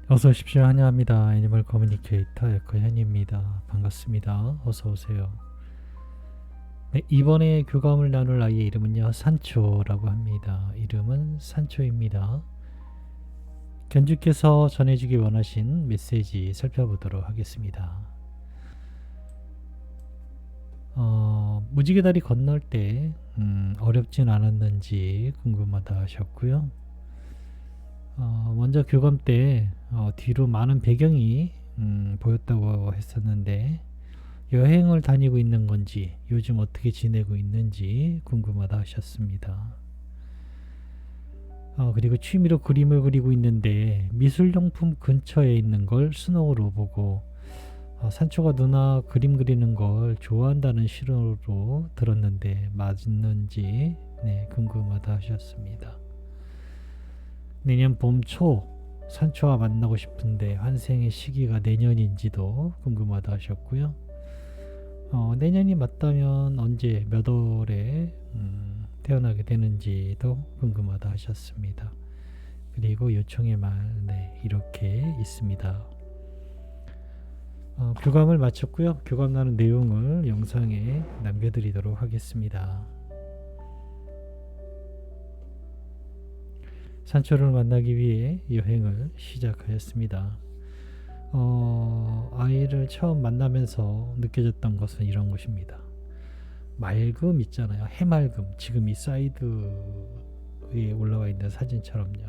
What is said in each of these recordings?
어서 오십시오. 환영합니다. 애니멀 커뮤니케이터 에코현입니다. 반갑습니다. 어서 오세요. 네, 이번에 교감을 나눌 아이의 이름은요, 산초라고 합니다. 이름은 산초입니다. 견주께서 전해주기 원하신 메시지 살펴보도록 하겠습니다. 무지개 다리 건널 때 어렵진 않았는지 궁금하다 하셨고요. 먼저 교감 때 뒤로 많은 배경이 보였다고 했었는데 여행을 다니고 있는 건지 요즘 어떻게 지내고 있는지 궁금하다 하셨습니다. 그리고 취미로 그림을 그리고 있는데 미술용품 근처에 있는 걸 스노우로 보고 산초가 누나 그림 그리는 걸 좋아한다는 실화로 들었는데 맞는지 궁금하다 하셨습니다. 내년 봄 초 산초와 만나고 싶은데 환생의 시기가 내년인지도 궁금하다 하셨고요. 내년이 맞다면 언제 몇 월에 태어나게 되는지도 궁금하다 하셨습니다. 그리고 요청의 말 이렇게 있습니다. 교감을 마쳤고요. 교감 나눈 내용을 영상에 남겨드리도록 하겠습니다. 산초를 만나기 위해 여행을 시작하였습니다. 아이를 처음 만나면서 느껴졌던 것은 이런 것입니다. 맑음 있잖아요. 해맑음. 지금 이 사이드에 올라와 있는 사진처럼요.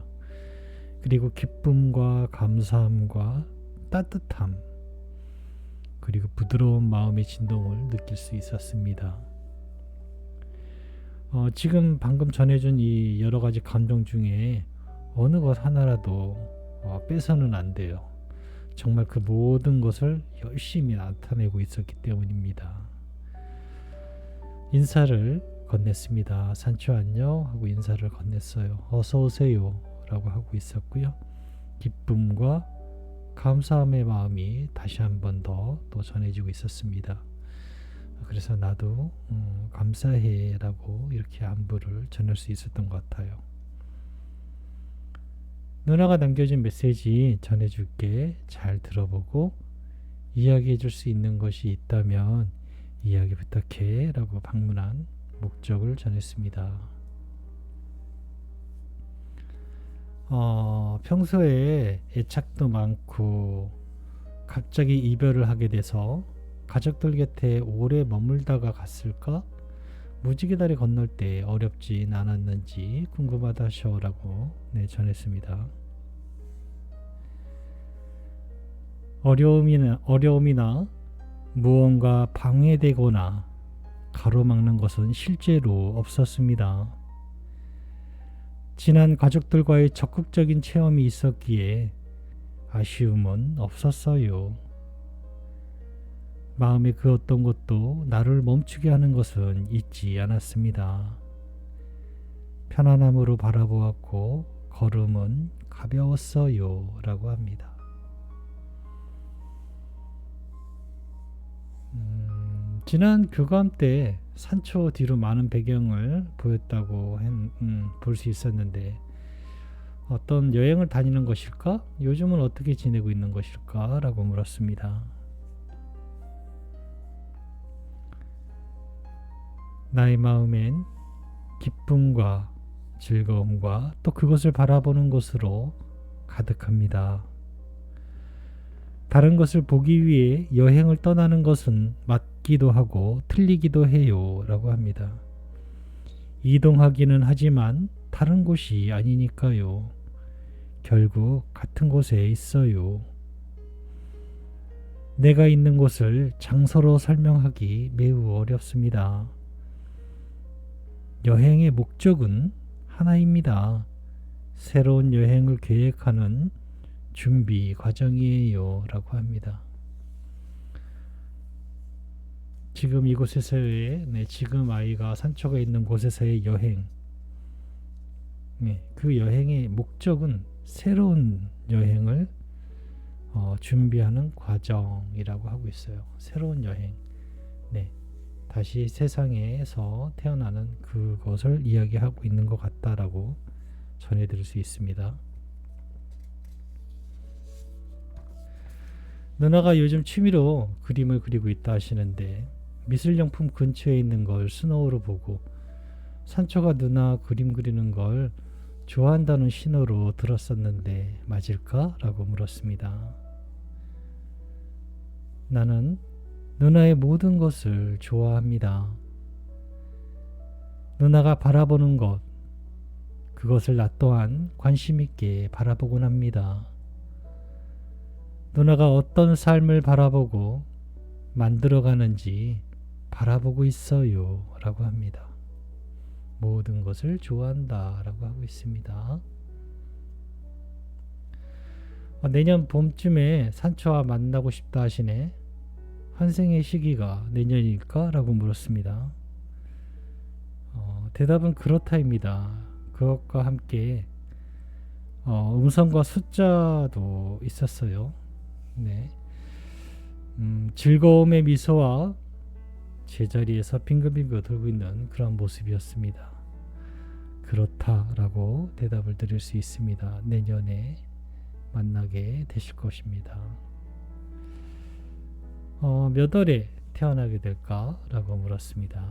그리고 기쁨과 감사함과 따뜻함, 그리고 부드러운 마음의 진동을 느낄 수 있었습니다. 지금 방금 전해준 이 여러 가지 감정 중에 어느 것 하나라도 빼서는 안 돼요. 정말 그 모든 것을 열심히 나타내고 있었기 때문입니다. 인사를 건넸습니다. 산초 안녕 하고 인사를 건넸어요. 어서 오세요 라고 하고 있었고요. 기쁨과 감사함의 마음이 다시 한 번 더 또 전해지고 있었습니다. 그래서 나도 감사해 라고 이렇게 안부를 전할 수 있었던 것 같아요. 누나가 남겨준 메시지 전해줄게. 잘 들어보고 이야기해 줄 수 있는 것이 있다면 이야기 부탁해 라고 방문한 목적을 전했습니다. 평소에 애착도 많고 갑자기 이별을 하게 돼서 가족들 곁에 오래 머물다가 갔을까? 무지개 다리 건널 때 어렵진 않았는지 궁금하다셔라고 전했습니다. 어려움이나 무언가 방해되거나 가로막는 것은 실제로 없었습니다. 지난 가족들과의 적극적인 체험이 있었기에 아쉬움은 없었어요. 마음의 그 어떤 것도 나를 멈추게 하는 것은 있지 않았습니다. 편안함으로 바라보았고 걸음은 가벼웠어요 라고 합니다. 지난 교감 때 산초 뒤로 많은 배경을 보였다고 볼 수 있었는데 어떤 여행을 다니는 것일까? 요즘은 어떻게 지내고 있는 것일까? 라고 물었습니다. 나의 마음엔 기쁨과 즐거움과 또 그것을 바라보는 것으로 가득합니다. 다른 것을 보기 위해 여행을 떠나는 것은 맞기도 하고 틀리기도 해요 라고 합니다. 이동하기는 하지만 다른 곳이 아니니까요. 결국 같은 곳에 있어요. 내가 있는 곳을 장소로 설명하기 매우 어렵습니다. 여행의 목적은 하나입니다. 새로운 여행을 계획하는 준비 과정이에요 라고 합니다. 지금 이곳에서의 지금 아이가 산초가 있는 곳에서의 여행, 그 여행의 목적은 새로운 여행을 준비하는 과정이라고 하고 있어요. 새로운 여행, 다시 세상에서 태어나는 그것을 이야기하고 있는 것 같다라고 전해드릴 수 있습니다. 누나가 요즘 취미로 그림을 그리고 있다 하시는데 미술용품 근처에 있는 걸 스노우로 보고 산초가 누나 그림 그리는 걸 좋아한다는 신호로 들었었는데 맞을까? 라고 물었습니다. 나는 누나의 모든 것을 좋아합니다. 누나가 바라보는 것, 그것을 나 또한 관심 있게 바라보곤 합니다. 누나가 어떤 삶을 바라보고 만들어가는지 바라보고 있어요. 라고 합니다. 모든 것을 좋아한다. 라고 하고 있습니다. 내년 봄쯤에 산초와 만나고 싶다 하시네. 환생의 시기가 내년일까? 라고 물었습니다. 대답은 그렇다입니다. 그것과 함께 음성과 숫자도 있었어요. 네. 즐거움의 미소와 제자리에서 빙글빙글 돌고 있는 그런 모습이었습니다. 그렇다라고 대답을 드릴 수 있습니다. 내년에 만나게 되실 것입니다. 몇 월에 태어나게 될까라고 물었습니다.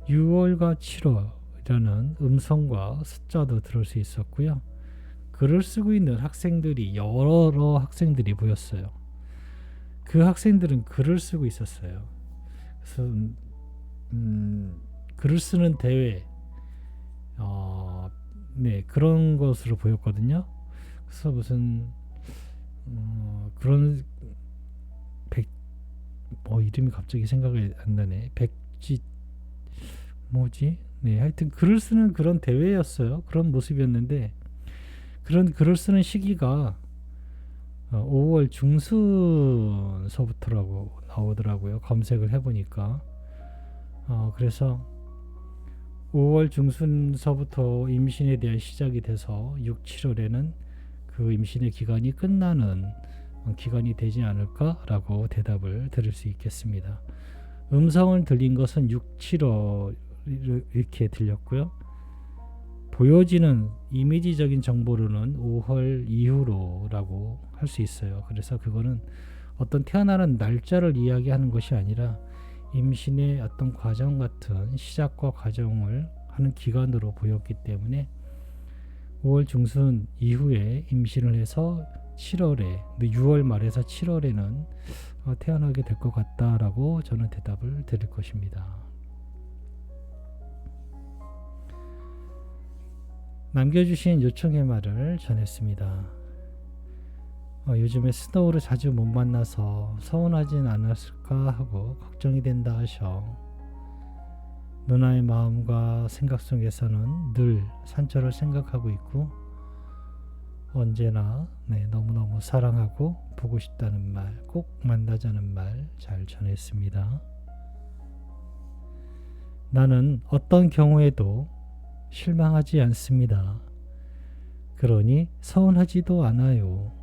6월과 7월이라는 음성과 숫자도 들을 수 있었고요. 글을 쓰고 있는 학생들이 여러 학생들이 보였어요. 그 학생들은 글을 쓰고 있었어요. 그래서 글을 쓰는 대회 네, 그런 것으로 보였거든요. 그래서 무슨 그런 이름이 갑자기 생각이 안 나네. 백지 뭐지? 네, 하여튼 글을 쓰는 그런 대회였어요. 그런 모습이었는데 그런 글을 쓰는 시기가 5월 중순서부터라고 나오더라고요. 검색을 해보니까. 그래서 5월 중순서부터 임신에 대한 시작이 돼서 6, 7월에는 그 임신의 기간이 끝나는 기간이 되지 않을까라고 대답을 드릴 수 있겠습니다. 음성을 들린 것은 6, 7월 이렇게 들렸고요. 보여지는 이미지적인 정보로는 5월 이후로라고 할 수 있어요. 그래서 그거는 어떤 태어나는 날짜를 이야기하는 것이 아니라 임신의 어떤 과정 같은 시작과 과정을 하는 기간으로 보였기 때문에 5월 중순 이후에 임신을 해서 7월에 6월 말에서 7월에는 태어나게 될 것 같다라고 저는 대답을 드릴 것입니다. 남겨주신 요청의 말을 전했습니다. 요즘에 스노우를 자주 못 만나서 서운하진 않았을까 하고 걱정이 된다 하셔. 누나의 마음과 생각 속에서는 늘 산초를 생각하고 있고 언제나 너무너무 사랑하고 보고 싶다는 말, 꼭 만나자는 말 잘 전했습니다. 나는 어떤 경우에도 실망하지 않습니다. 그러니 서운하지도 않아요.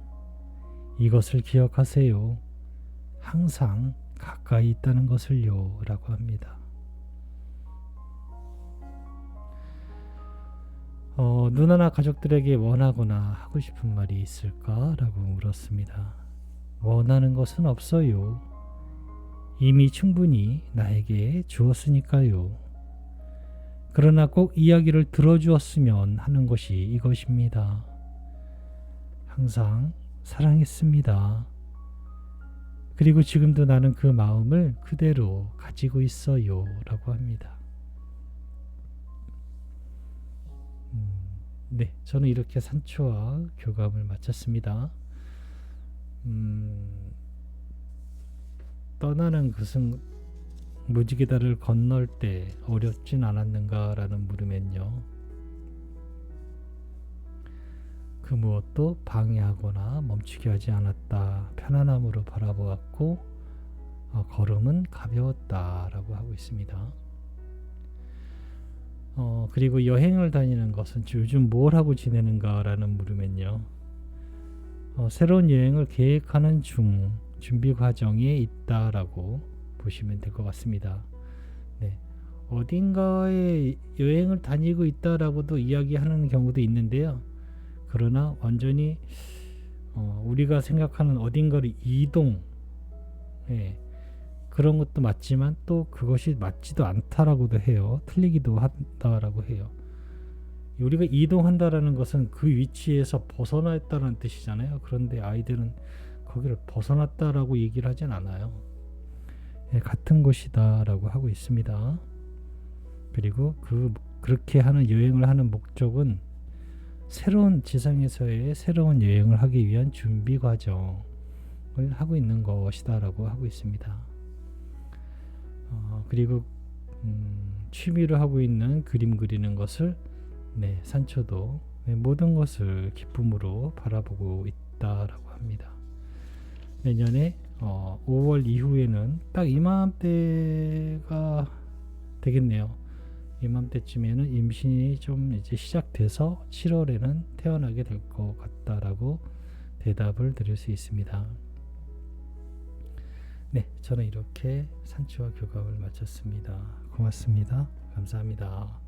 이것을 기억하세요. 항상 가까이 있다는 것을요. 라고 합니다. 누나나 가족들에게 원하거나 하고 싶은 말이 있을까? 라고 물었습니다. 원하는 것은 없어요. 이미 충분히 나에게 주었으니까요. 그러나 꼭 이야기를 들어주었으면 하는 것이 이것입니다. 항상 사랑했습니다. 그리고 지금도 나는 그 마음을 그대로 가지고 있어요. 라고 합니다. 네, 저는 이렇게 산초와 교감을 마쳤습니다. 떠나는 것은 무지개다를 건널 때 어렵진 않았는가 라는 물음엔요. 그 무엇도 방해하거나 멈추게 하지 않았다. 편안함으로 바라보았고 걸음은 가벼웠다 라고 하고 있습니다. 그리고 여행을 다니는 것은 요즘 뭘 하고 지내는가 라는 물음엔요. 새로운 여행을 계획하는 중 준비 과정에 있다라고 보시면 될 것 같습니다. 네, 어딘가에 여행을 다니고 있다라고도 이야기하는 경우도 있는데요. 그러나 완전히 우리가 생각하는 어딘가를 이동, 예, 그런 것도 맞지만 또 그것이 맞지도 않다라고도 해요. 틀리기도 한다라고 해요. 우리가 이동한다라는 것은 그 위치에서 벗어났다는 뜻이잖아요. 그런데 아이들은 거기를 벗어났다라고 얘기를 하진 않아요. 예, 같은 곳이다라고 하고 있습니다. 그리고 그렇게 하는 여행을 하는 목적은 새로운 지상에서의 새로운 여행을 하기 위한 준비 과정을 하고 있는 것이다라고 하고 있습니다. 그리고 취미로 하고 있는 그림 그리는 것을 산초도 모든 것을 기쁨으로 바라보고 있다라고 합니다. 내년에 5월 이후에는 딱 이맘때가 되겠네요. 이맘때쯤에는 임신이 좀 이제 시작돼서 7월에는 태어나게 될 것 같다라고 대답을 드릴 수 있습니다. 네, 저는 이렇게 산초와 교감을 마쳤습니다. 고맙습니다. 감사합니다.